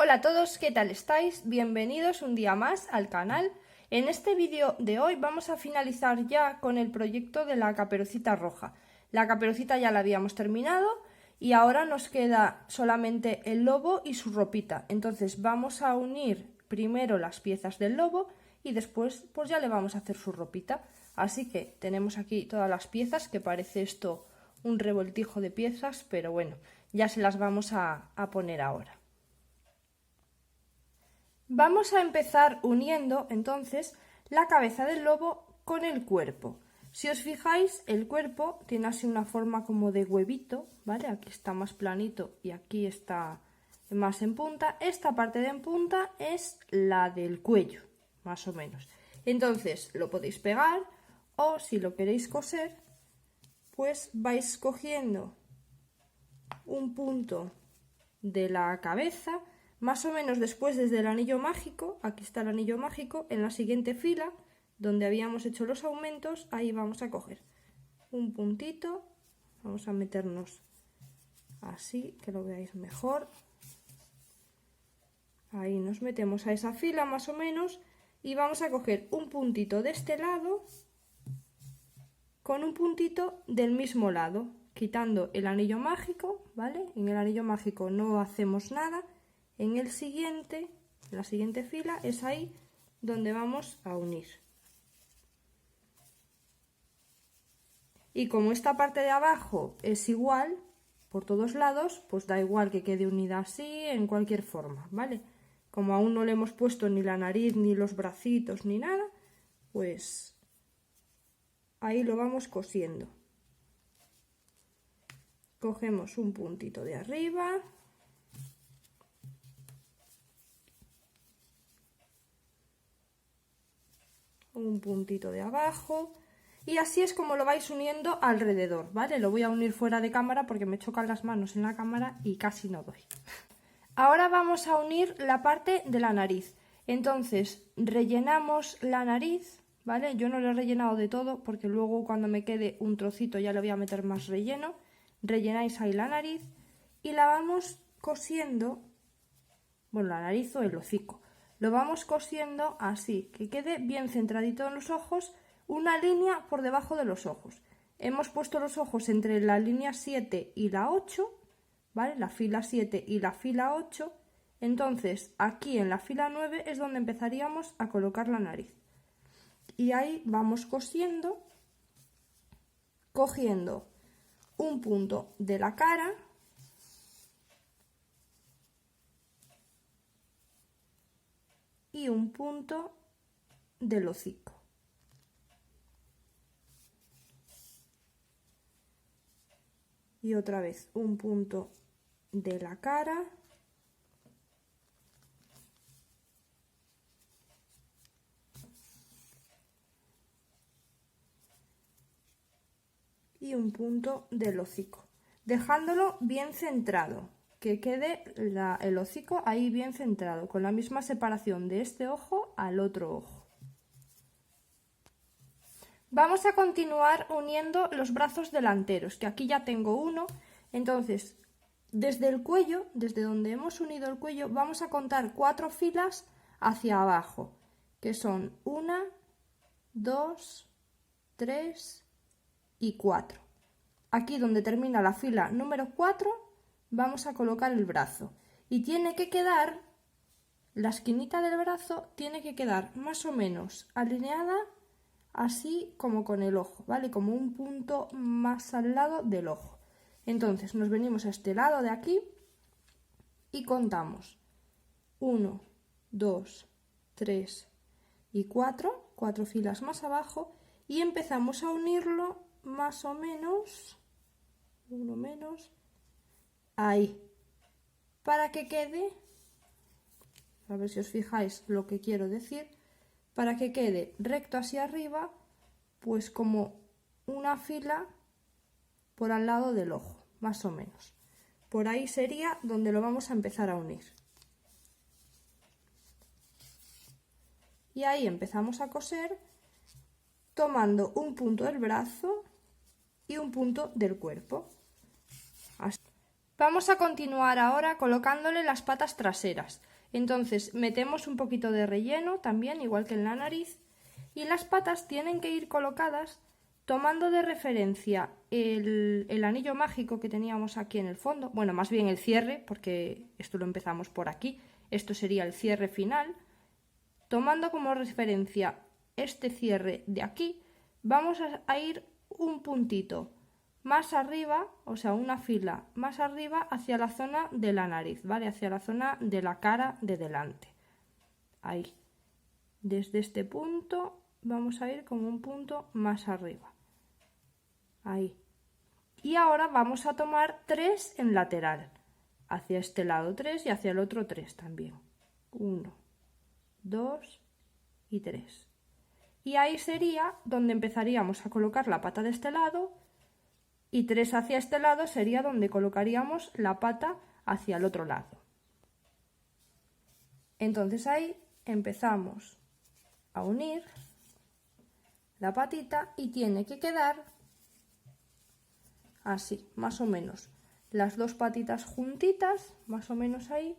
Hola a todos, ¿qué tal estáis? Bienvenidos un día más al canal. En este vídeo de hoy vamos a finalizar ya con el proyecto de la Caperucita Roja. La Caperucita ya la habíamos terminado y ahora nos queda solamente el lobo y su ropita. Entonces vamos a unir primero las piezas del lobo y después pues ya le vamos a hacer su ropita. Así que tenemos aquí todas las piezas, que parece esto un revoltijo de piezas, pero bueno, ya se las vamos a poner ahora. Vamos a empezar uniendo entonces la cabeza del lobo con el cuerpo. Si os fijáis, el cuerpo tiene así una forma como de huevito, ¿vale? Aquí está más planito y aquí está más en punta. Esta parte de en punta es la del cuello, más o menos. Entonces lo podéis pegar o si lo queréis coser, pues vais cogiendo un punto de la cabeza, más o menos después desde el anillo mágico, aquí está el anillo mágico, en la siguiente fila donde habíamos hecho los aumentos, ahí vamos a coger un puntito, vamos a meternos así, que lo veáis mejor, ahí nos metemos a esa fila más o menos y vamos a coger un puntito de este lado con un puntito del mismo lado, quitando el anillo mágico, ¿vale? En el anillo mágico no hacemos nada. En el siguiente, la siguiente fila, es ahí donde vamos a unir. Y como esta parte de abajo es igual por todos lados, pues da igual que quede unida así, en cualquier forma, ¿vale? Como aún no le hemos puesto ni la nariz, ni los bracitos, ni nada, pues ahí lo vamos cosiendo. Cogemos un puntito de arriba, un puntito de abajo y así es como lo vais uniendo alrededor, ¿vale? Lo voy a unir fuera de cámara porque me chocan las manos en la cámara y casi no doy. Ahora vamos a unir la parte de la nariz. Entonces rellenamos la nariz, ¿vale? Yo no lo he rellenado de todo porque luego cuando me quede un trocito ya le voy a meter más relleno. Rellenáis ahí la nariz y la vamos cosiendo, bueno, la nariz o el hocico. Lo vamos cosiendo así, que quede bien centradito en los ojos, una línea por debajo de los ojos. Hemos puesto los ojos entre la línea 7 y la 8, ¿vale? La fila 7 y la fila 8. Entonces, aquí en la fila 9 es donde empezaríamos a colocar la nariz. Y ahí vamos cosiendo, cogiendo un punto de la cara y un punto del hocico. Y otra vez un punto de la cara y un punto del hocico, dejándolo bien centrado, que quede el hocico ahí bien centrado, con la misma separación de este ojo al otro ojo. Vamos a continuar uniendo los brazos delanteros, que aquí ya tengo uno. Entonces, desde el cuello, desde donde hemos unido el cuello, vamos a contar 4 filas hacia abajo, que son 1, 2, 3 y 4. Aquí donde termina la fila número 4 vamos a colocar el brazo y tiene que quedar, la esquinita del brazo tiene que quedar más o menos alineada así como con el ojo, ¿vale? Como un punto más al lado del ojo. Entonces nos venimos a este lado de aquí y contamos 1, 2, 3 y 4, 4 filas más abajo y empezamos a unirlo más o menos, uno menos, ahí, para que quede, a ver si os fijáis lo que quiero decir, para que quede recto hacia arriba, pues como una fila por al lado del ojo, más o menos. Por ahí sería donde lo vamos a empezar a unir. Y ahí empezamos a coser tomando un punto del brazo y un punto del cuerpo. Así. Vamos a continuar ahora colocándole las patas traseras. Entonces metemos un poquito de relleno también, igual que en la nariz, y las patas tienen que ir colocadas tomando de referencia el anillo mágico que teníamos aquí en el fondo, bueno, más bien el cierre, porque esto lo empezamos por aquí, esto sería el cierre final. Tomando como referencia este cierre de aquí, vamos a ir un puntito más arriba, o sea, una fila más arriba hacia la zona de la nariz, ¿vale? Hacia la zona de la cara de delante. Ahí. Desde este punto vamos a ir como un punto más arriba. Ahí. Y ahora vamos a tomar 3 en lateral. Hacia este lado 3 y hacia el otro 3 también. 1, 2 y 3. Y ahí sería donde empezaríamos a colocar la pata de este lado, y 3 hacia este lado sería donde colocaríamos la pata hacia el otro lado. Entonces ahí empezamos a unir la patita y tiene que quedar así, más o menos. Las dos patitas juntitas, más o menos ahí,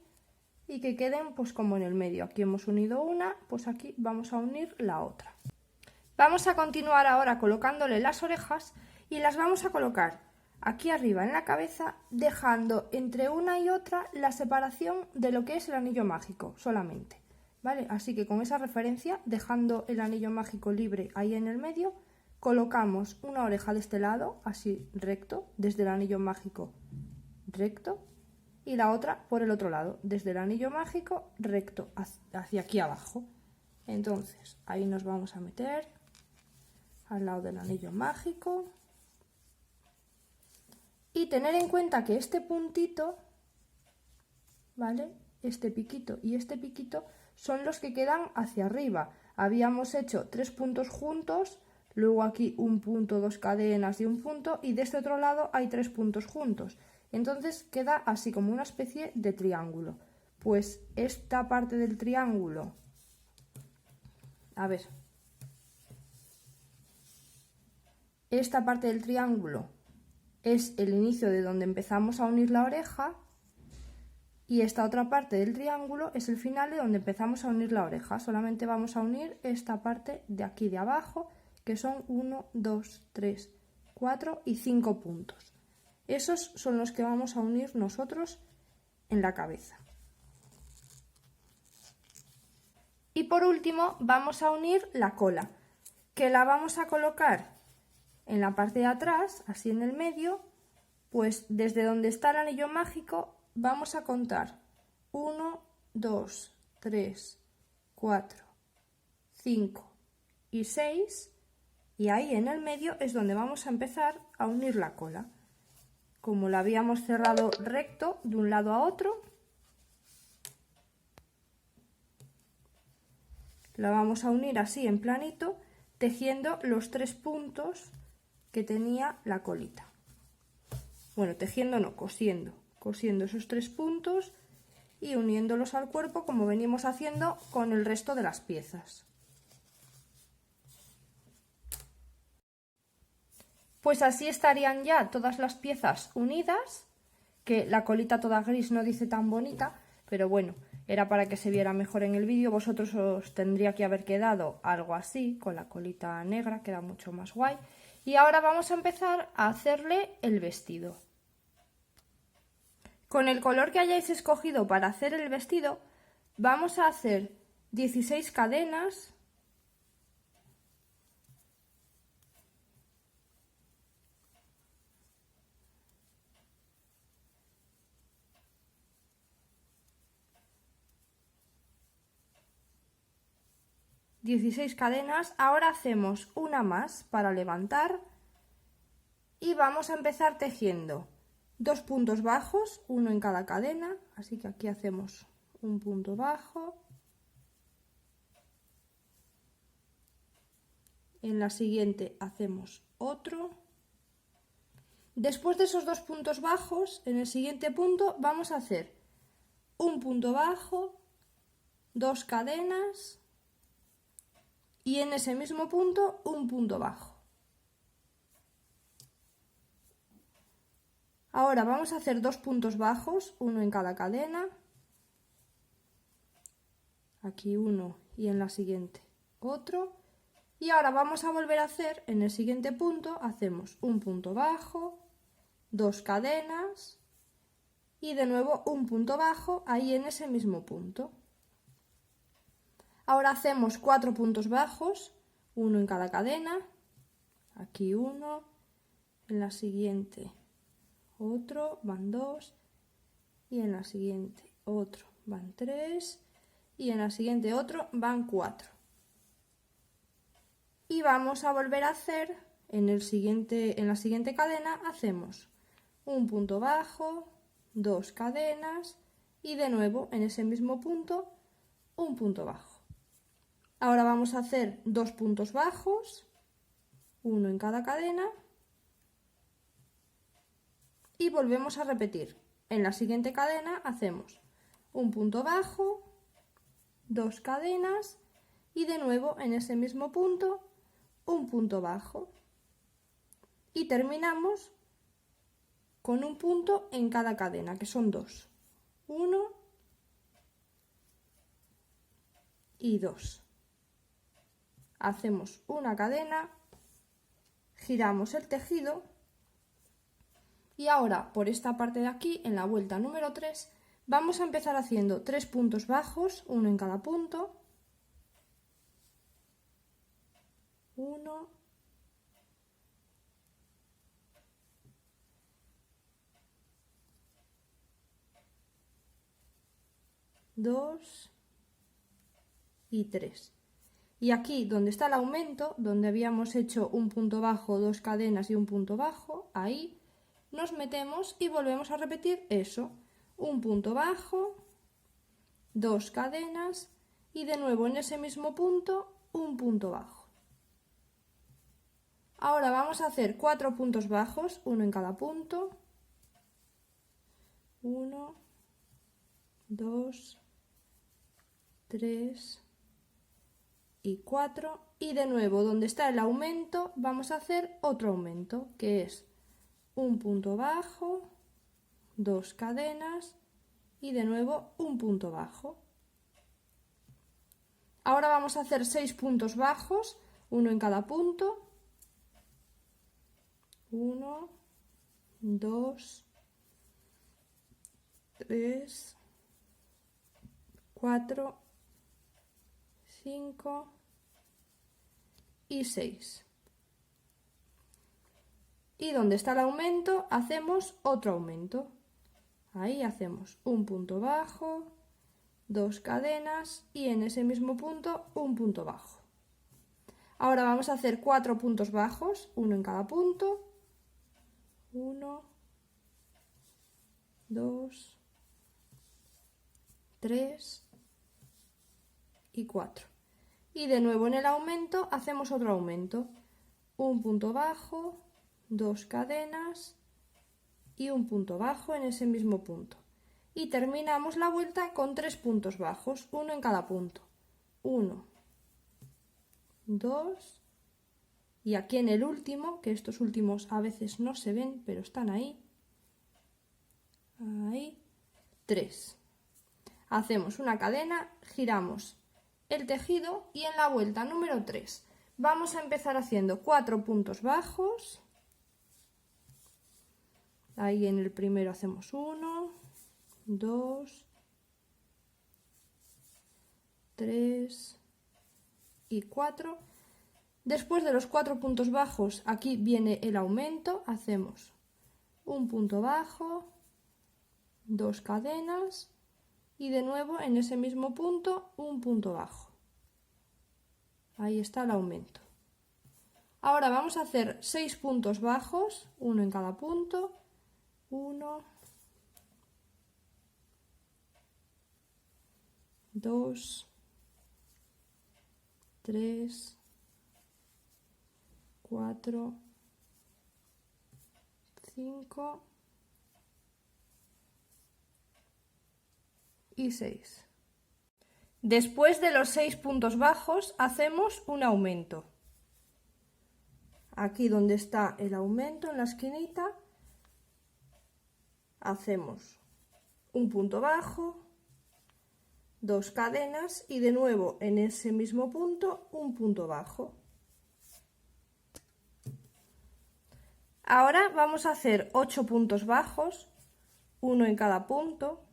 y que queden pues como en el medio. Aquí hemos unido una, pues aquí vamos a unir la otra. Vamos a continuar ahora colocándole las orejas y las vamos a colocar aquí arriba en la cabeza, dejando entre una y otra la separación de lo que es el anillo mágico solamente, ¿vale? Así que con esa referencia, dejando el anillo mágico libre ahí en el medio, colocamos una oreja de este lado, así recto, desde el anillo mágico recto, y la otra por el otro lado, desde el anillo mágico recto hacia aquí abajo. Entonces ahí nos vamos a meter al lado del anillo mágico y tener en cuenta que este puntito, ¿vale? Este piquito y este piquito son los que quedan hacia arriba. Habíamos hecho 3 puntos juntos, luego aquí un punto, 2 cadenas y un punto, y de este otro lado hay 3 puntos juntos. Entonces queda así como una especie de triángulo. Pues esta parte del triángulo, a ver, esta parte del triángulo es el inicio de donde empezamos a unir la oreja, y esta otra parte del triángulo es el final de donde empezamos a unir la oreja. Solamente vamos a unir esta parte de aquí de abajo, que son 1, 2, 3, 4 y 5 puntos. Esos son los que vamos a unir nosotros en la cabeza. Y por último vamos a unir la cola, que la vamos a colocar en la parte de atrás, así en el medio, pues desde donde está el anillo mágico vamos a contar 1, 2, 3, 4, 5 y 6, y ahí en el medio es donde vamos a empezar a unir la cola. Como la habíamos cerrado recto de un lado a otro, la vamos a unir así en planito, tejiendo los 3 puntos que tenía la colita. Bueno, tejiendo no, cosiendo esos 3 puntos y uniéndolos al cuerpo como venimos haciendo con el resto de las piezas. Pues así estarían ya todas las piezas unidas, que la colita toda gris no dice tan bonita, pero bueno, era para que se viera mejor en el vídeo. Vosotros os tendría que haber quedado algo así, con la colita negra, queda mucho más guay. Y ahora vamos a empezar a hacerle el vestido. Con el color que hayáis escogido para hacer el vestido, vamos a hacer 16 cadenas, ahora hacemos una más para levantar y vamos a empezar tejiendo 2 puntos bajos, uno en cada cadena, así que aquí hacemos un punto bajo, en la siguiente hacemos otro. Después de esos 2 puntos bajos, en el siguiente punto vamos a hacer un punto bajo, 2 cadenas y en ese mismo punto un punto bajo. Ahora vamos a hacer 2 puntos bajos, uno en cada cadena, aquí uno y en la siguiente otro. Y ahora vamos a volver a hacer, en el siguiente punto hacemos un punto bajo, 2 cadenas y de nuevo un punto bajo ahí en ese mismo punto. Ahora hacemos 4 puntos bajos, uno en cada cadena, aquí uno, en la siguiente otro, van 2 y en la siguiente otro, van 3 y en la siguiente otro, van 4. Y vamos a volver a hacer, en la siguiente cadena hacemos un punto bajo, 2 cadenas y de nuevo en ese mismo punto un punto bajo. Ahora vamos a hacer 2 puntos bajos, uno en cada cadena y volvemos a repetir. En la siguiente cadena hacemos un punto bajo, 2 cadenas y de nuevo en ese mismo punto un punto bajo. Y terminamos con un punto en cada cadena, que son 2. 1 y 2. Hacemos una cadena, giramos el tejido y ahora por esta parte de aquí, en la vuelta número 3, vamos a empezar haciendo 3 puntos bajos, uno en cada punto. 1, 2 y 3. Y aquí donde está el aumento, donde habíamos hecho un punto bajo, 2 cadenas y un punto bajo, ahí nos metemos y volvemos a repetir eso. Un punto bajo, 2 cadenas y de nuevo en ese mismo punto un punto bajo. Ahora vamos a hacer 4 puntos bajos, uno en cada punto. 1, 2, 3 y 4. Y de nuevo, donde está el aumento, vamos a hacer otro aumento, que es un punto bajo, 2 cadenas y de nuevo un punto bajo. Ahora vamos a hacer 6 puntos bajos, uno en cada punto. 1, 2, 3, 4, 5 y 6. Y donde está el aumento hacemos otro aumento. Ahí hacemos un punto bajo, 2 cadenas y en ese mismo punto un punto bajo. Ahora vamos a hacer 4 puntos bajos, uno en cada punto. 1, 2, 3 y 4. Y de nuevo en el aumento hacemos otro aumento. Un punto bajo, 2 cadenas y un punto bajo en ese mismo punto. Y terminamos la vuelta con 3 puntos bajos, uno en cada punto. 1, 2 y aquí en el último, que estos últimos a veces no se ven, pero están ahí. Ahí, 3. Hacemos una cadena, giramos el tejido y en la vuelta número 3 vamos a empezar haciendo 4 puntos bajos. Ahí en el primero hacemos 1, 2, 3 y 4. Después de los 4 puntos bajos, aquí viene el aumento, hacemos un punto bajo, 2 cadenas y de nuevo en ese mismo punto un punto bajo. Ahí está el aumento. Ahora vamos a hacer 6 puntos bajos, uno en cada punto. 1, 2, 3, 4, 5 y 6. Después de los 6 puntos bajos hacemos un aumento. Aquí donde está el aumento en la esquinita hacemos un punto bajo, 2 cadenas y de nuevo en ese mismo punto un punto bajo. Ahora vamos a hacer 8 puntos bajos, uno en cada punto.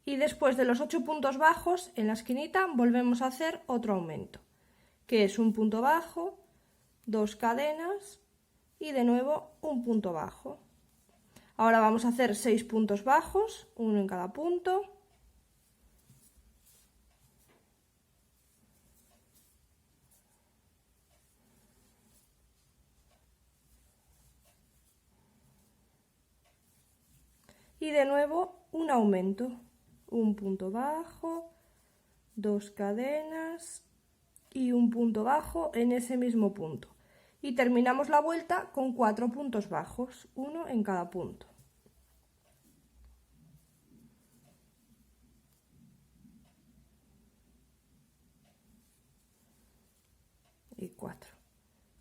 Y después de los 8 puntos bajos, en la esquinita volvemos a hacer otro aumento, que es un punto bajo, 2 cadenas y de nuevo un punto bajo. Ahora vamos a hacer 6 puntos bajos, uno en cada punto. Y de nuevo un aumento. Un punto bajo, 2 cadenas y un punto bajo en ese mismo punto. Y terminamos la vuelta con 4 puntos bajos, uno en cada punto. Y 4.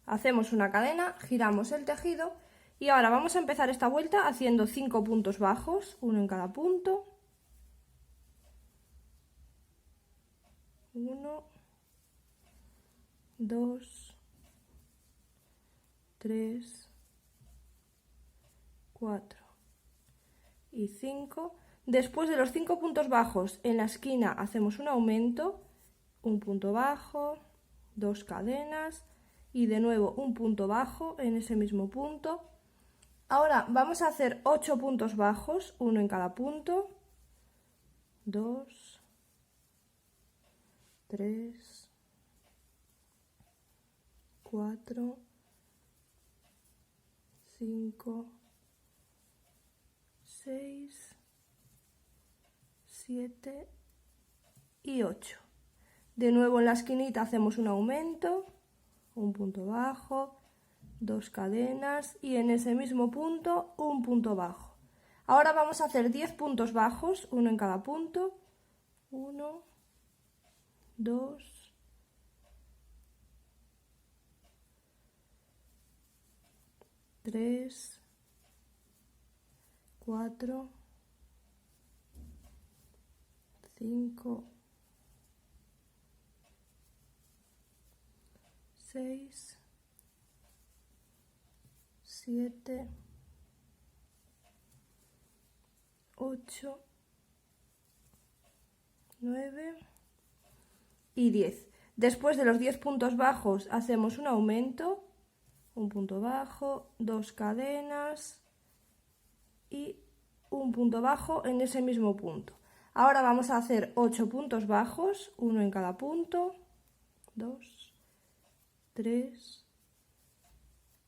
Hacemos una cadena, giramos el tejido y ahora vamos a empezar esta vuelta haciendo 5 puntos bajos, uno en cada punto. 1, 2, 3, 4 y 5. Después de los 5 puntos bajos en la esquina hacemos un aumento, un punto bajo, 2 cadenas y de nuevo un punto bajo en ese mismo punto. Ahora vamos a hacer 8 puntos bajos, uno en cada punto. 2, 3, 4, 5, 6, 7 y 8. De nuevo en la esquinita hacemos un aumento, un punto bajo, 2 cadenas y en ese mismo punto un punto bajo. Ahora vamos a hacer 10 puntos bajos, uno en cada punto. 1, 2, 3, 4, 5, 6, 7, 8, 9 y 10. Después de los 10 puntos bajos hacemos un aumento, un punto bajo, 2 cadenas y un punto bajo en ese mismo punto. Ahora vamos a hacer 8 puntos bajos, uno en cada punto. 2, 3,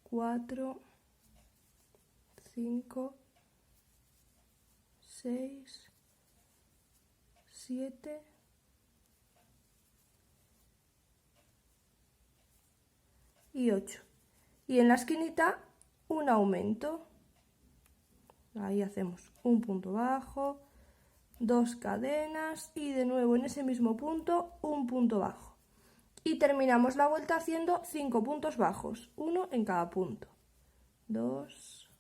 4, 5, 6, 7 y 8. Y en la esquinita un aumento. Ahí hacemos un punto bajo, 2 cadenas y de nuevo en ese mismo punto un punto bajo. Y terminamos la vuelta haciendo 5 puntos bajos, uno en cada punto. 2,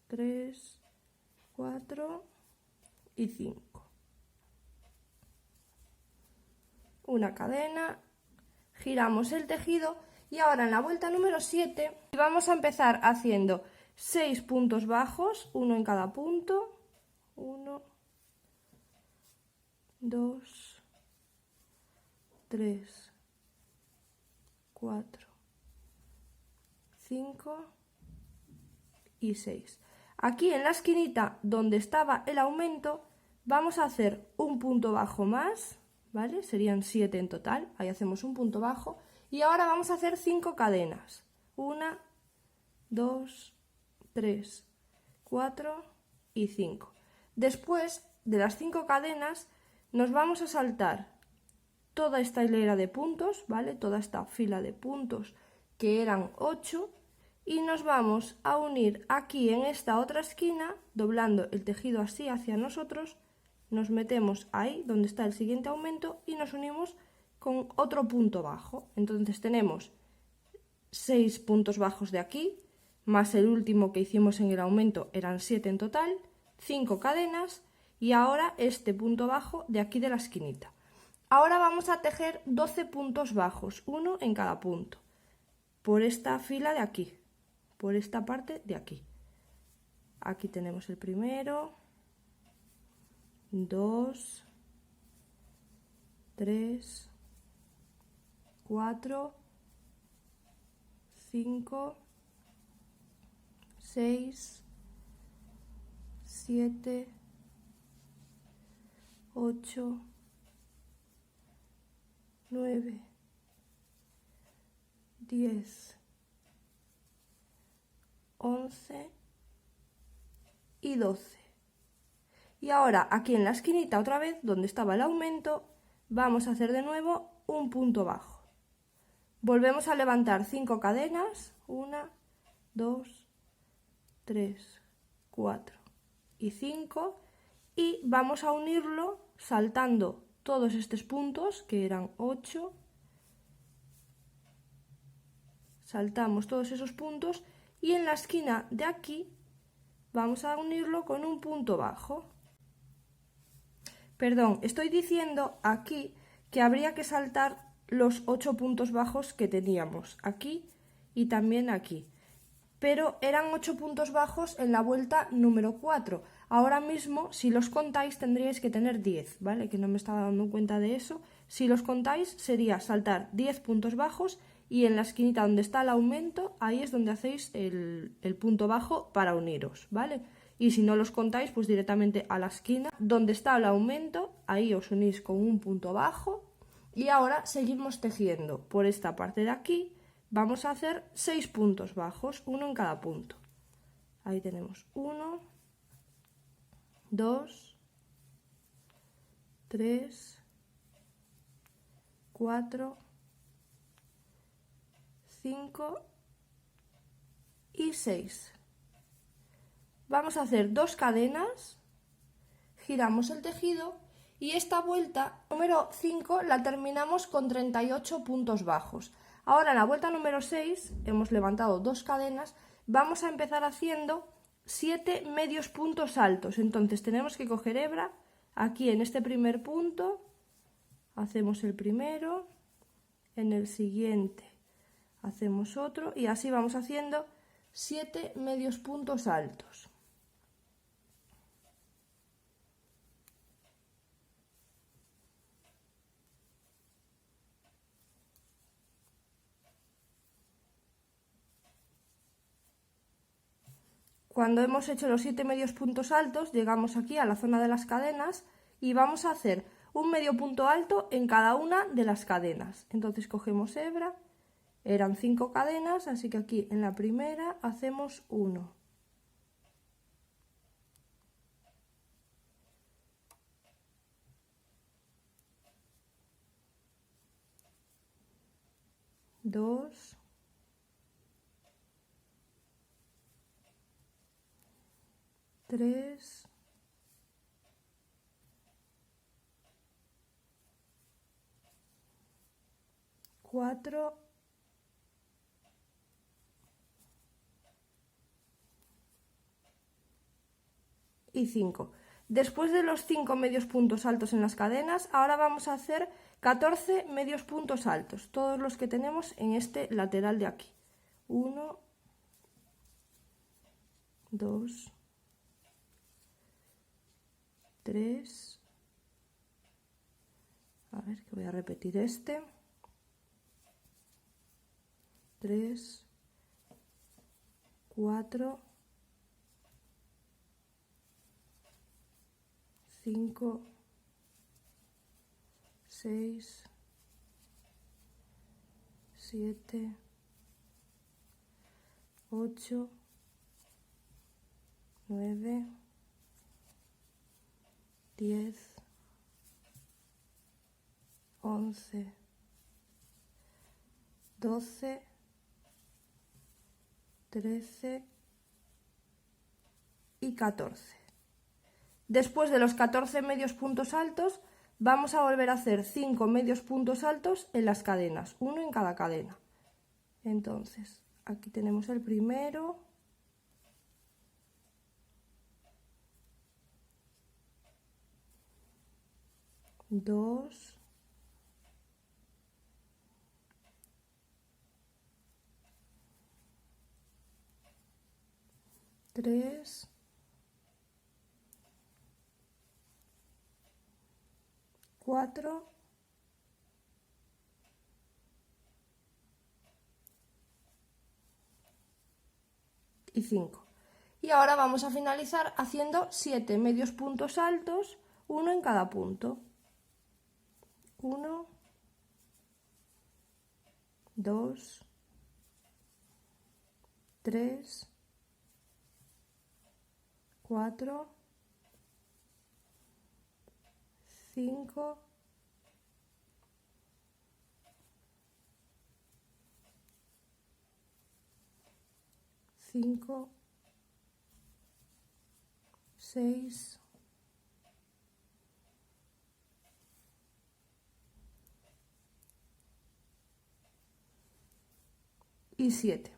3, 4 y 5. Una cadena, giramos el tejido y ahora en la vuelta número 7 vamos a empezar haciendo 6 puntos bajos, uno en cada punto. 1, 2, 3, 4, 5 y 6. Aquí en la esquinita donde estaba el aumento vamos a hacer un punto bajo más, ¿vale? Serían 7 en total, ahí hacemos un punto bajo y ahora vamos a hacer 5 cadenas. 1, 2, 3, 4 y 5. Después de las 5 cadenas nos vamos a saltar toda esta hilera de puntos, ¿vale? Toda esta fila de puntos que eran 8 y nos vamos a unir aquí en esta otra esquina, doblando el tejido así hacia nosotros, nos metemos ahí donde está el siguiente aumento y nos unimos con otro punto bajo. Entonces tenemos 6 puntos bajos de aquí, más el último que hicimos en el aumento, eran 7 en total, 5 cadenas y ahora este punto bajo de aquí de la esquinita. Ahora vamos a tejer 12 puntos bajos, uno en cada punto, por esta fila de aquí, por esta parte de aquí. Aquí tenemos el primero, 2, 3, 4, 5, 6, 7, 8, 9, 10, 11 y 12. Y ahora aquí en la esquinita otra vez, donde estaba el aumento, vamos a hacer de nuevo un punto bajo. Volvemos a levantar 5 cadenas, 1, 2, 3, 4 y 5, y vamos a unirlo saltando todos estos puntos, que eran 8, saltamos todos esos puntos y en la esquina de aquí vamos a unirlo con un punto bajo. Perdón, estoy diciendo aquí que habría que saltar los 8 puntos bajos que teníamos aquí y también aquí, pero eran 8 puntos bajos en la vuelta número 4. Ahora mismo, si los contáis, tendríais que tener 10, ¿vale? Que no me estaba dando cuenta de eso. Si los contáis, sería saltar 10 puntos bajos y en la esquinita donde está el aumento, ahí es donde hacéis el punto bajo para uniros, ¿vale? Y si no los contáis, pues directamente a la esquina donde está el aumento, ahí os unís con un punto bajo. Y ahora seguimos tejiendo por esta parte de aquí. Vamos a hacer 6 puntos bajos, uno en cada punto. Ahí tenemos 1, 2, 3, 4, 5 y 6. Vamos a hacer 2 cadenas, giramos el tejido y esta vuelta número 5 la terminamos con 38 puntos bajos. Ahora en la vuelta número 6 hemos levantado 2 cadenas, vamos a empezar haciendo 7 medios puntos altos. Entonces tenemos que coger hebra, aquí en este primer punto hacemos el primero, en el siguiente hacemos otro y así vamos haciendo 7 medios puntos altos. Cuando hemos hecho los 7 medios puntos altos, llegamos aquí a la zona de las cadenas y vamos a hacer un medio punto alto en cada una de las cadenas. Entonces cogemos hebra, eran 5 cadenas, así que aquí en la primera hacemos 1. Dos, 3, 4 y 5. Después de los 5 medios puntos altos en las cadenas, ahora vamos a hacer 14 medios puntos altos, todos los que tenemos en este lateral de aquí. 1, 2, 3, a ver que voy a repetir este, 3, 4, 5, 6, 7, 8, 9, 10, 11, 12 13 y 14. Después de los 14 medios puntos altos, vamos a volver a hacer 5 medios puntos altos en las cadenas, uno en cada cadena. Entonces, aquí tenemos el primero, dos, tres, cuatro y 5. Y ahora vamos a finalizar haciendo 7 medios puntos altos, uno en cada punto. 1, 2, 3, 4, 5, 5, 6, 7.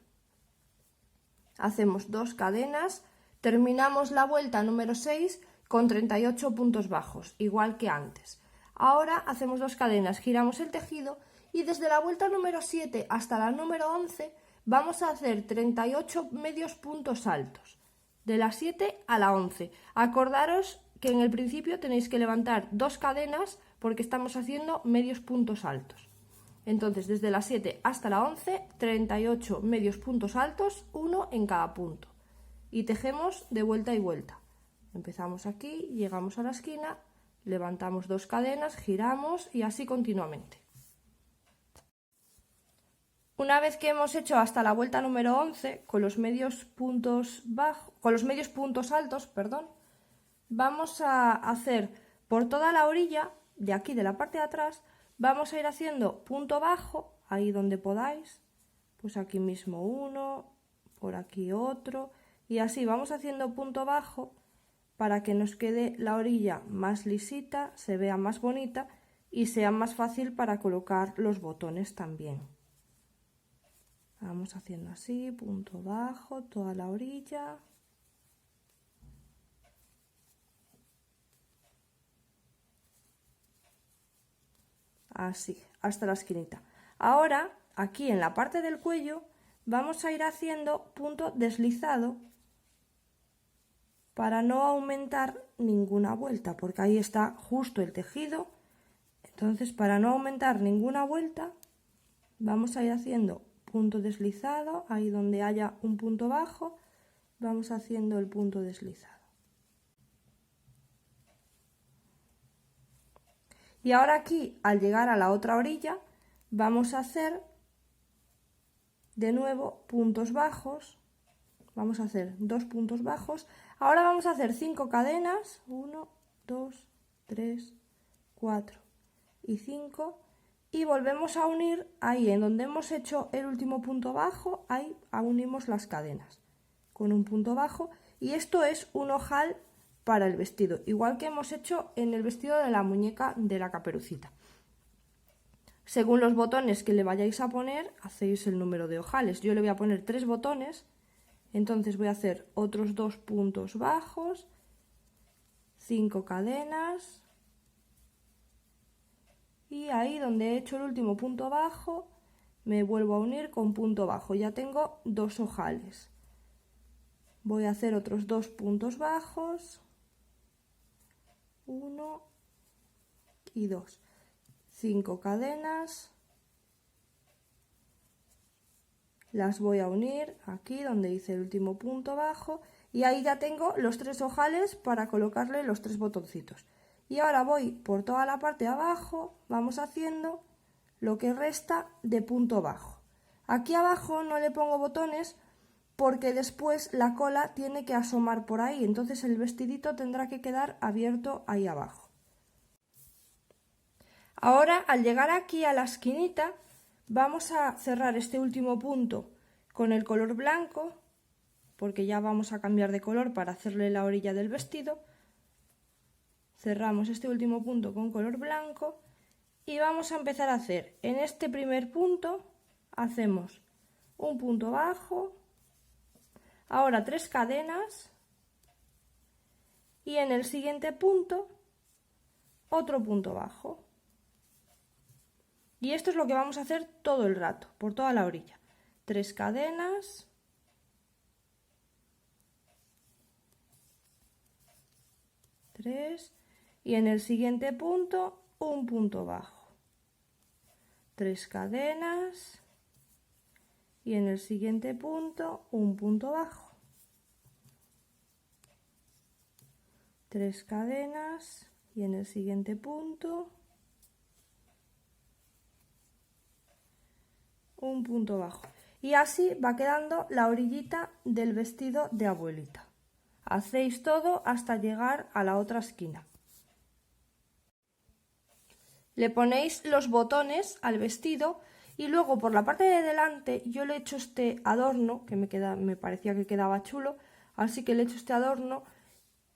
Hacemos 2 cadenas, terminamos la vuelta número 6 con 38 puntos bajos, igual que antes. Ahora hacemos 2 cadenas, giramos el tejido y desde la vuelta número 7 hasta la número 11 vamos a hacer 38 medios puntos altos, de la 7 a la 11. Acordaros que en el principio tenéis que levantar 2 cadenas porque estamos haciendo medios puntos altos. Entonces, desde la 7 hasta la 11, 38 medios puntos altos, uno en cada punto. Y tejemos de vuelta y vuelta. Empezamos aquí, llegamos a la esquina, levantamos 2 cadenas, giramos y así continuamente. Una vez que hemos hecho hasta la vuelta número 11, con los medios puntos altos, vamos a hacer por toda la orilla, de aquí de la parte de atrás, vamos a ir haciendo punto bajo, ahí donde podáis, pues aquí mismo uno, por aquí otro, y así vamos haciendo punto bajo para que nos quede la orilla más lisita, se vea más bonita y sea más fácil para colocar los botones también. Vamos haciendo así, punto bajo, toda la orilla. Así, hasta la esquinita. Ahora, aquí en la parte del cuello, vamos a ir haciendo punto deslizado para no aumentar ninguna vuelta, porque ahí está justo el tejido. Entonces, para no aumentar ninguna vuelta, vamos a ir haciendo punto deslizado, ahí donde haya un punto bajo, vamos haciendo el punto deslizado. Y ahora aquí, al llegar a la otra orilla, vamos a hacer de nuevo puntos bajos. Vamos a hacer 2 puntos bajos. Ahora vamos a hacer 5 cadenas. 1, 2, 3, 4 y 5. Y volvemos a unir ahí en donde hemos hecho el último punto bajo. Ahí unimos las cadenas con un punto bajo. Y esto es un ojal para el vestido, igual que hemos hecho en el vestido de la muñeca de la Caperucita. Según los botones que le vayáis a poner, hacéis el número de ojales. Yo le voy a poner 3 botones, entonces voy a hacer otros 2 puntos bajos, 5 cadenas, y ahí donde he hecho el último punto bajo, me vuelvo a unir con punto bajo. Ya tengo 2 ojales. Voy a hacer otros 2 puntos bajos, 1 y 2, 5 cadenas, las voy a unir aquí donde hice el último punto bajo y ahí ya tengo los 3 ojales para colocarle los 3 botoncitos. Y ahora voy por toda la parte de abajo, vamos haciendo lo que resta de punto bajo. Aquí abajo no le pongo botones porque después la cola tiene que asomar por ahí, entonces el vestidito tendrá que quedar abierto ahí abajo. Ahora, al llegar aquí a la esquinita, vamos a cerrar este último punto con el color blanco porque ya vamos a cambiar de color para hacerle la orilla del vestido. Cerramos este último punto con color blanco y vamos a empezar a hacer en este primer punto, hacemos un punto bajo, ahora 3 cadenas y en el siguiente punto otro punto bajo. Y esto es lo que vamos a hacer todo el rato, por toda la orilla. 3 cadenas, y en el siguiente punto un punto bajo. 3 cadenas y en el siguiente punto un punto bajo. 3 cadenas y en el siguiente punto un punto bajo. Y así va quedando la orillita del vestido de abuelita. Hacéis todo hasta llegar a la otra esquina. Le ponéis los botones al vestido y luego por la parte de delante yo le he hecho este adorno que me parecía que quedaba chulo, así que le he hecho este adorno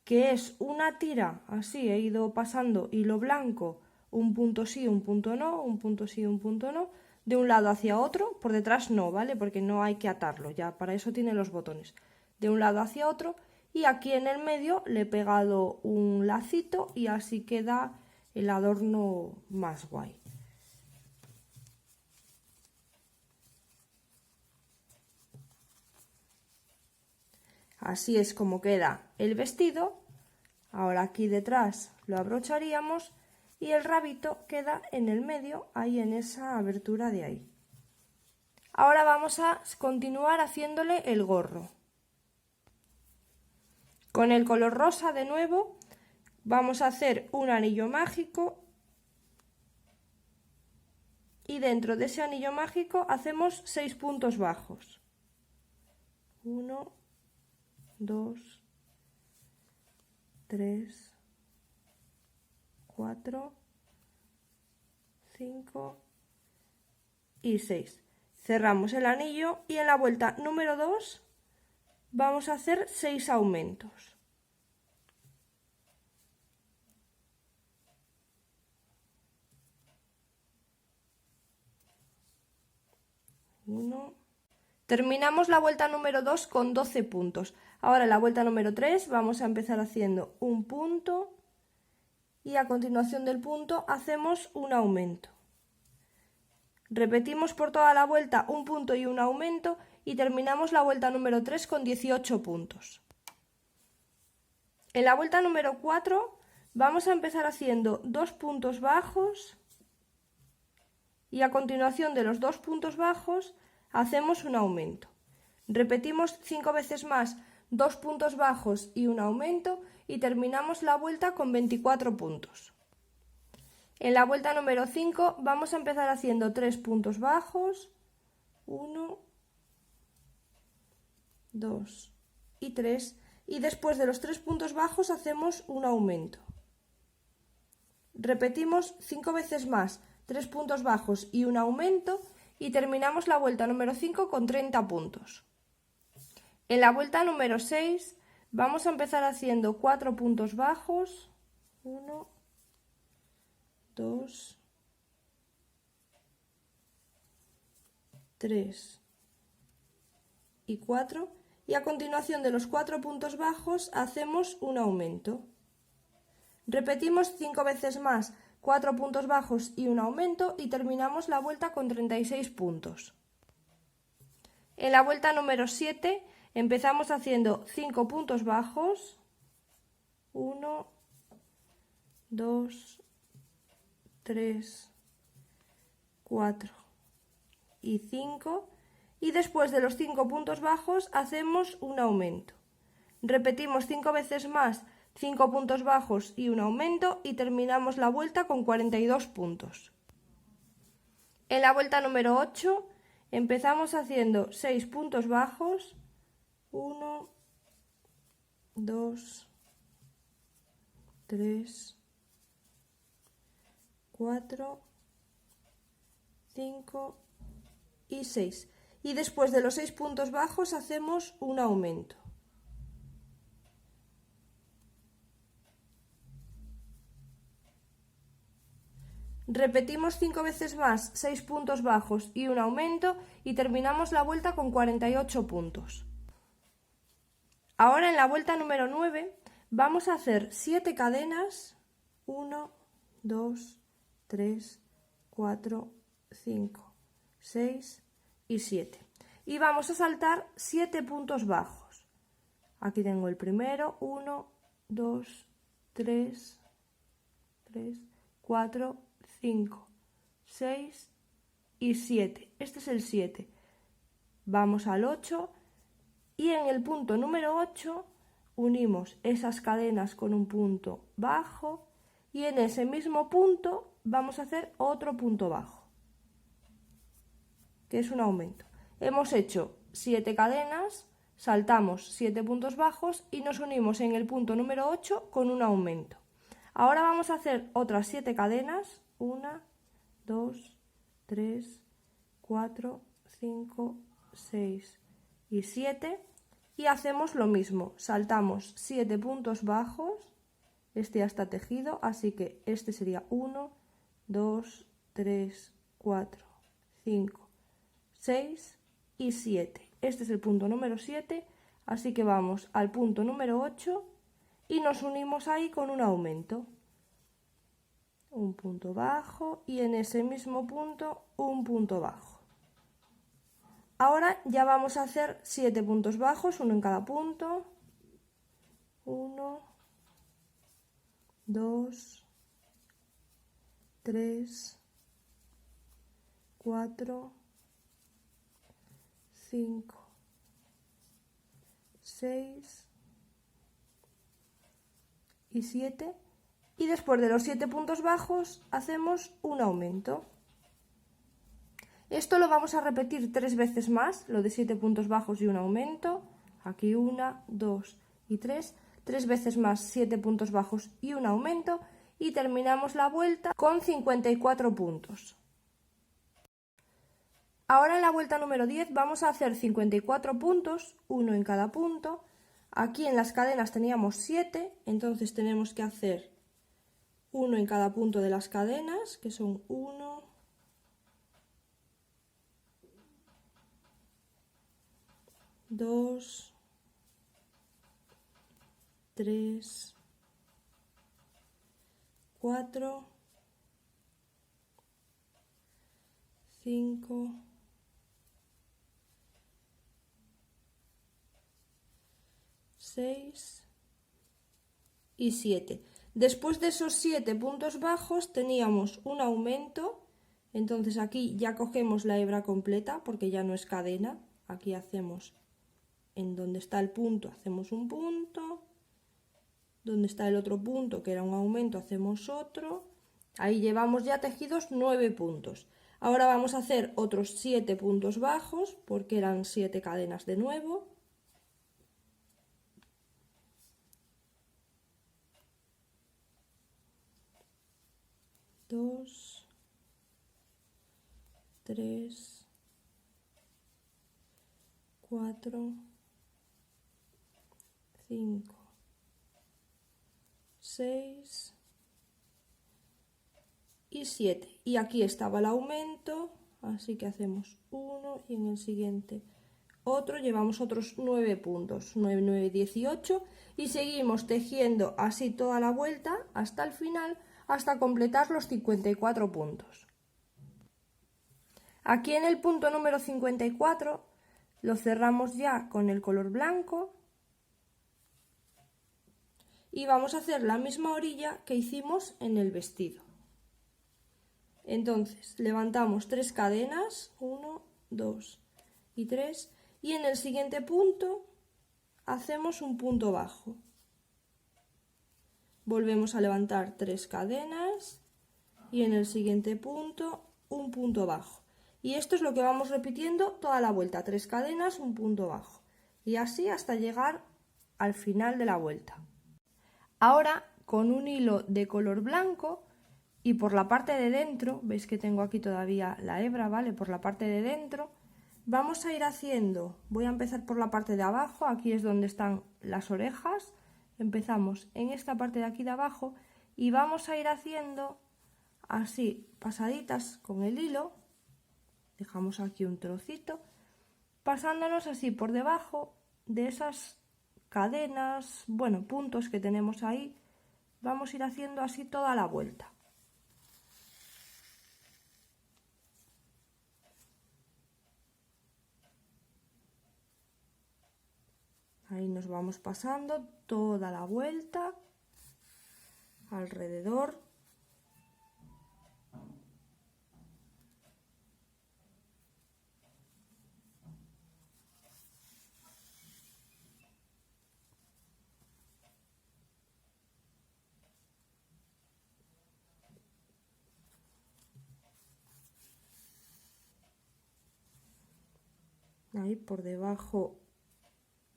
que es una tira, así he ido pasando hilo blanco, un punto sí, un punto no, un punto sí, un punto no, de un lado hacia otro, por detrás no, ¿vale? Porque no hay que atarlo, ya para eso tiene los botones. De un lado hacia otro y aquí en el medio le he pegado un lacito y así queda el adorno más guay. Así es como queda el vestido. Ahora aquí detrás lo abrocharíamos y el rabito queda en el medio, ahí en esa abertura de ahí. Ahora vamos a continuar haciéndole el gorro. Con el color rosa de nuevo vamos a hacer un anillo mágico y dentro de ese anillo mágico hacemos 6 puntos bajos. 1, 2, 3, 4, 5 y 6. Cerramos el anillo y en la vuelta número 2 vamos a hacer 6 aumentos. 1. Terminamos la vuelta número 2 con 12 puntos. Ahora en la vuelta número 3 vamos a empezar haciendo un punto y a continuación del punto hacemos un aumento. Repetimos por toda la vuelta un punto y un aumento y terminamos la vuelta número 3 con 18 puntos. En la vuelta número 4 vamos a empezar haciendo 2 puntos bajos y a continuación de los 2 puntos bajos hacemos un aumento. Repetimos 5 veces más 2 puntos bajos y un aumento y terminamos la vuelta con 24 puntos. En la vuelta número 5 vamos a empezar haciendo 3 puntos bajos, 1, 2 y 3, y después de los 3 puntos bajos hacemos un aumento. Repetimos 5 veces más 3 puntos bajos y un aumento y terminamos la vuelta número 5 con 30 puntos. En la vuelta número 6 vamos a empezar haciendo 4 puntos bajos, 1, 2, 3 y 4 y a continuación de los 4 puntos bajos hacemos un aumento. Repetimos 5 veces más 4 puntos bajos y un aumento y terminamos la vuelta con 36 puntos. En la vuelta número 7 empezamos haciendo 5 puntos bajos, 1, 2, 3, 4 y 5 y después de los 5 puntos bajos hacemos un aumento. Repetimos 5 veces más 5 puntos bajos y un aumento y terminamos la vuelta con 42 puntos. En la vuelta número 8 empezamos haciendo 6 puntos bajos, 1, 2, 3, 4, 5 y 6. y después de los 6 puntos bajos hacemos un aumento. Repetimos 5 veces más 6 puntos bajos y un aumento y terminamos la vuelta con 48 puntos. Ahora en la vuelta número 9 vamos a hacer 7 cadenas, 1, 2, 3, 4, 5, 6 y 7. Y vamos a saltar 7 puntos bajos. Aquí tengo el primero, 1, 2, 3, 4, 5, 6 y 7. Este es el 7. Vamos al 8 y en el punto número 8 unimos esas cadenas con un punto bajo y en ese mismo punto vamos a hacer otro punto bajo, que es un aumento. Hemos hecho 7 cadenas, saltamos 7 puntos bajos y nos unimos en el punto número 8 con un aumento. Ahora vamos a hacer otras 7 cadenas, 1, 2, 3, 4, 5, 6 y 7 y hacemos lo mismo, saltamos 7 puntos bajos, este ya está tejido, así que este sería 1, 2, 3, 4, 5, 6 y 7. Este es el punto número 7, así que vamos al punto número 8 y nos unimos ahí con un aumento. Un punto bajo y en ese mismo punto un punto bajo. Ahora ya vamos a hacer 7 puntos bajos, uno en cada punto. 1, 2, 3, 4, 5, 6 y 7. Y después de los 7 puntos bajos hacemos un aumento. Esto lo vamos a repetir 3 veces más, lo de 7 puntos bajos y un aumento. Aquí 1, 2 y 3. 3 veces más 7 puntos bajos y un aumento. Y terminamos la vuelta con 54 puntos. Ahora en la vuelta número 10 vamos a hacer 54 puntos, uno en cada punto. Aquí en las cadenas teníamos 7, entonces tenemos que hacer uno en cada punto de las cadenas, que son 1, 2, 3, 4, 5, 6 y 7. Después de esos 7 puntos bajos teníamos un aumento, entonces aquí ya cogemos la hebra completa porque ya no es cadena. Aquí hacemos, en donde está el punto hacemos un punto, donde está el otro punto que era un aumento hacemos otro. Ahí llevamos ya tejidos 9 puntos. Ahora vamos a hacer otros 7 puntos bajos porque eran 7 cadenas de nuevo. 2, 3, 4, 5, 6 y 7. Y aquí estaba el aumento, así que hacemos uno y en el siguiente otro, llevamos otros 9 puntos, 9, 9, 18 y seguimos tejiendo así toda la vuelta hasta el final, hasta completar los 54 puntos. Aquí en el punto número 54 lo cerramos ya con el color blanco y vamos a hacer la misma orilla que hicimos en el vestido. Entonces levantamos 3 cadenas, 1, 2 y 3 y en el siguiente punto hacemos un punto bajo. Volvemos a levantar 3 cadenas y en el siguiente punto un punto bajo. Y esto es lo que vamos repitiendo toda la vuelta, 3 cadenas, un punto bajo. Y así hasta llegar al final de la vuelta. Ahora con un hilo de color blanco y por la parte de dentro, veis que tengo aquí todavía la hebra, ¿vale? Por la parte de dentro vamos a ir haciendo, voy a empezar por la parte de abajo, aquí es donde están las orejas, empezamos en esta parte de aquí de abajo y vamos a ir haciendo así pasaditas con el hilo, dejamos aquí un trocito, pasándonos así por debajo de esas cadenas, bueno, puntos que tenemos ahí, vamos a ir haciendo así toda la vuelta. Ahí nos vamos pasando toda la vuelta alrededor. Ahí por debajo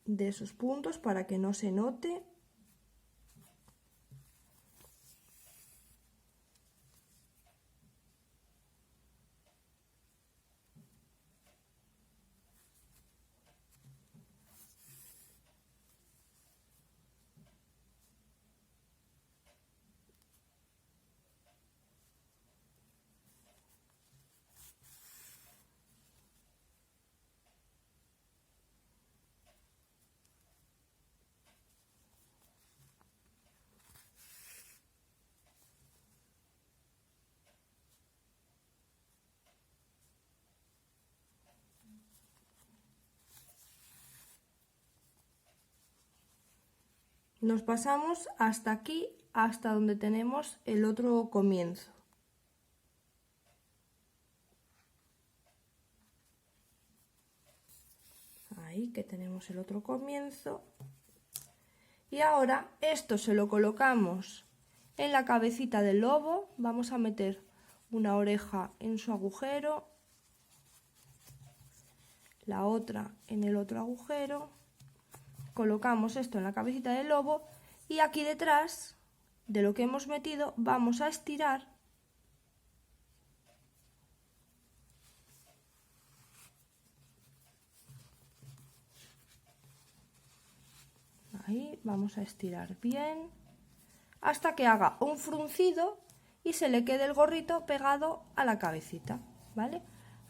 de esos puntos para que no se note. Nos pasamos hasta aquí, hasta donde tenemos el otro comienzo. Ahí que tenemos el otro comienzo. Y ahora esto se lo colocamos en la cabecita del lobo. Vamos a meter una oreja en su agujero, la otra en el otro agujero. Colocamos esto en la cabecita del lobo y aquí detrás de lo que hemos metido vamos a estirar ahí, vamos a estirar bien hasta que haga un fruncido y se le quede el gorrito pegado a la cabecita, ¿vale?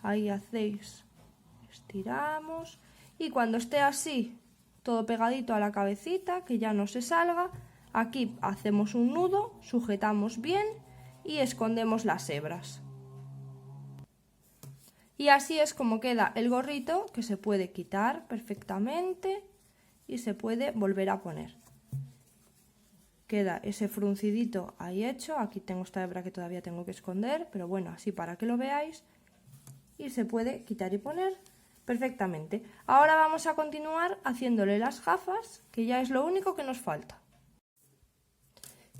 Ahí hacéis, estiramos y cuando esté así todo pegadito a la cabecita, que ya no se salga, aquí hacemos un nudo, sujetamos bien y escondemos las hebras. Y así es como queda el gorrito, que se puede quitar perfectamente y se puede volver a poner. Queda ese fruncidito ahí hecho, aquí tengo esta hebra que todavía tengo que esconder, pero bueno, así para que lo veáis, y se puede quitar y poner perfectamente. Ahora vamos a continuar haciéndole las gafas, que ya es lo único que nos falta.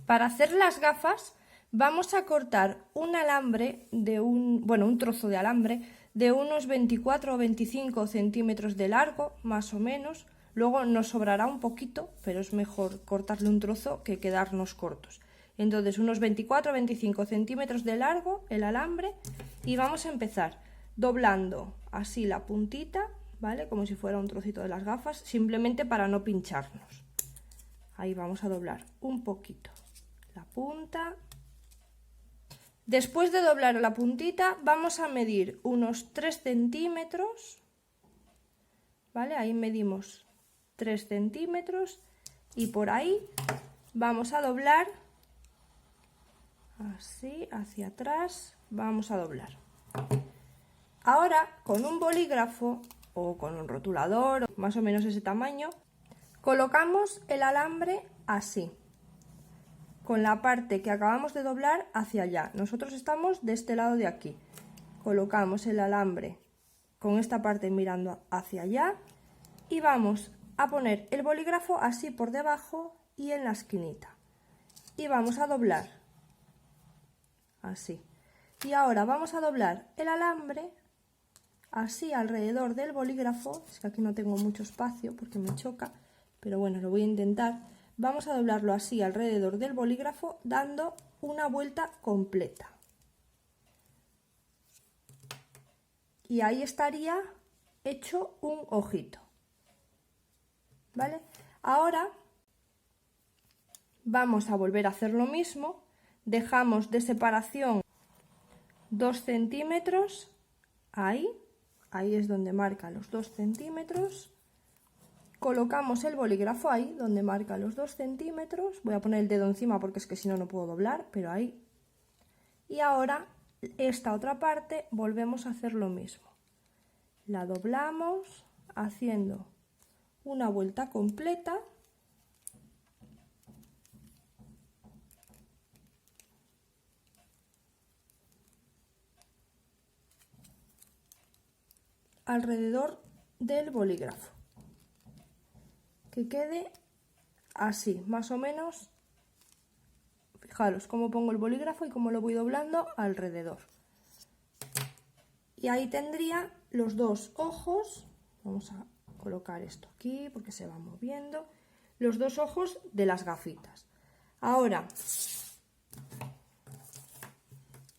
Para hacer las gafas vamos a cortar un alambre de un trozo de alambre de unos 24 o 25 centímetros de largo, más o menos. Luego nos sobrará un poquito, pero es mejor cortarle un trozo que quedarnos cortos. Entonces unos 24 o 25 centímetros de largo el alambre y vamos a empezar doblando así la puntita, ¿vale? Como si fuera un trocito de las gafas, simplemente para no pincharnos. Ahí vamos a doblar un poquito la punta. Después de doblar la puntita vamos a medir unos 3 centímetros, ¿vale? Ahí medimos 3 centímetros y por ahí vamos a doblar así hacia atrás, vamos a doblar. Ahora con un bolígrafo o con un rotulador, más o menos ese tamaño, colocamos el alambre así, con la parte que acabamos de doblar hacia allá. Nosotros estamos de este lado de aquí. Colocamos el alambre con esta parte mirando hacia allá y vamos a poner el bolígrafo así por debajo y en la esquinita. Y vamos a doblar así. Y ahora vamos a doblar el alambre así alrededor del bolígrafo. Es que aquí no tengo mucho espacio porque me choca, pero bueno, lo voy a intentar. Vamos a doblarlo así alrededor del bolígrafo dando una vuelta completa. Y ahí estaría hecho un ojito, ¿vale? Ahora vamos a volver a hacer lo mismo, dejamos de separación 2 centímetros, ahí es donde marca los 2 centímetros, colocamos el bolígrafo ahí donde marca los 2 centímetros, voy a poner el dedo encima porque es que si no, no puedo doblar, pero ahí. Y ahora esta otra parte volvemos a hacer lo mismo, la doblamos haciendo una vuelta completa alrededor del bolígrafo, que quede así, más o menos. Fijaros cómo pongo el bolígrafo y cómo lo voy doblando alrededor. Y ahí tendría los dos ojos, vamos a colocar esto aquí porque se va moviendo, los dos ojos de las gafitas. Ahora,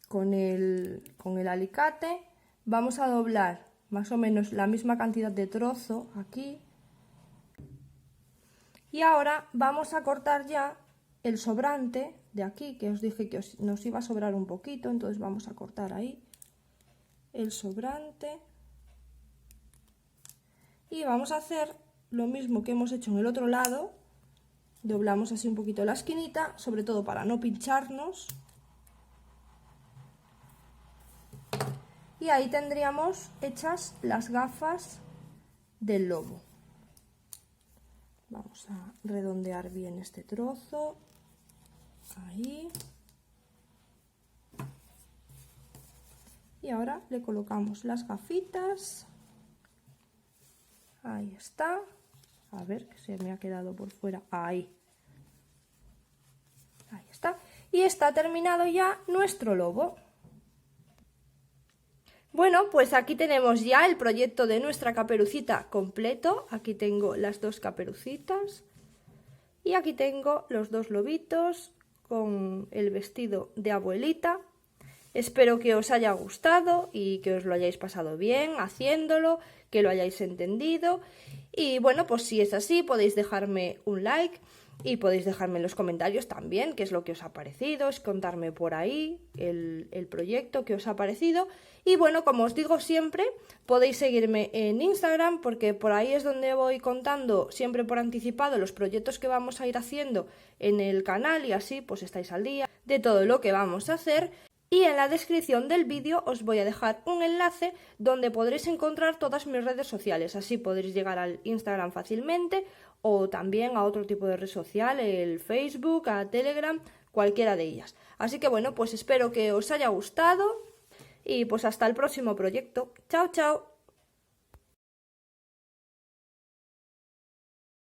con el alicate vamos a doblar más o menos la misma cantidad de trozo aquí. Y ahora vamos a cortar ya el sobrante de aquí, que os dije que nos iba a sobrar un poquito, entonces vamos a cortar ahí el sobrante. Y vamos a hacer lo mismo que hemos hecho en el otro lado, doblamos así un poquito la esquinita, sobre todo para no pincharnos. Y ahí tendríamos hechas las gafas del lobo. Vamos a redondear bien este trozo, ahí. Y ahora le colocamos las gafitas. Ahí está. A ver, que se me ha quedado por fuera. Ahí. Ahí está. Y está terminado ya nuestro lobo. Bueno, pues aquí tenemos ya el proyecto de nuestra caperucita completo. Aquí tengo las dos caperucitas. Y aquí tengo los dos lobitos con el vestido de abuelita. Espero que os haya gustado y que os lo hayáis pasado bien haciéndolo, que lo hayáis entendido. Y bueno, pues si es así, podéis dejarme un like y podéis dejarme en los comentarios también qué es lo que os ha parecido, es contarme por ahí el proyecto que os ha parecido. Y bueno, como os digo siempre, podéis seguirme en Instagram porque por ahí es donde voy contando siempre por anticipado los proyectos que vamos a ir haciendo en el canal y así pues estáis al día de todo lo que vamos a hacer. Y en la descripción del vídeo os voy a dejar un enlace donde podréis encontrar todas mis redes sociales. Así podréis llegar al Instagram fácilmente o también a otro tipo de red social, el Facebook, a Telegram, cualquiera de ellas. Así que bueno, pues espero que os haya gustado y pues hasta el próximo proyecto. ¡Chao, chao!